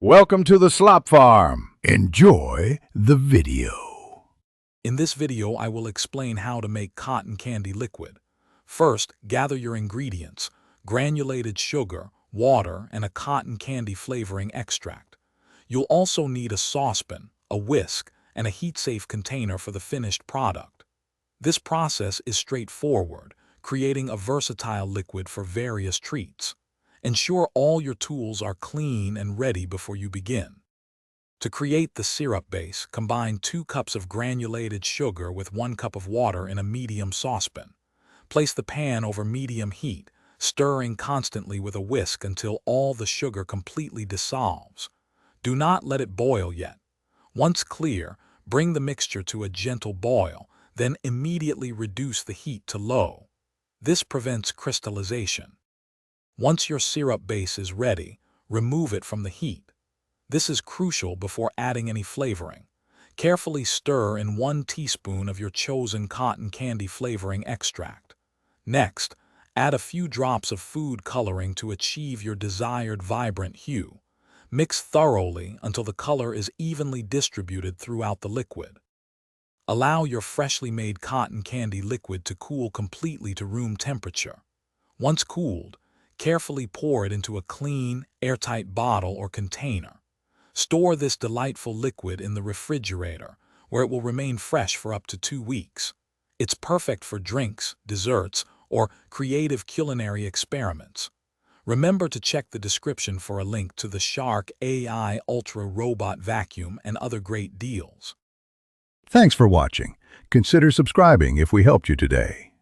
Welcome to the Slop Farm. Enjoy the video. In this video, I will explain how to make cotton candy liquid. First, gather your ingredients: granulated sugar, water, and a cotton candy flavoring extract. You'll also need a saucepan, a whisk, and a heat-safe container for the finished product. This process is straightforward, creating a versatile liquid for various treats. Ensure all your tools are clean and ready before you begin. To create the syrup base, combine 2 cups of granulated sugar with 1 cup of water in a medium saucepan. Place the pan over medium heat, stirring constantly with a whisk until all the sugar completely dissolves. Do not let it boil yet. Once clear, bring the mixture to a gentle boil, then immediately reduce the heat to low. This prevents crystallization. Once your syrup base is ready, remove it from the heat. This is crucial before adding any flavoring. Carefully stir in 1 teaspoon of your chosen cotton candy flavoring extract. Next, add a few drops of food coloring to achieve your desired vibrant hue. Mix thoroughly until the color is evenly distributed throughout the liquid. Allow your freshly made cotton candy liquid to cool completely to room temperature. Once cooled, carefully pour it into a clean, airtight bottle or container. Store this delightful liquid in the refrigerator, where it will remain fresh for up to 2 weeks. It's perfect for drinks, desserts, or creative culinary experiments. Remember to check the description for a link to the Shark AI Ultra Robot Vacuum and other great deals. Thanks for watching. Consider subscribing if we helped you today.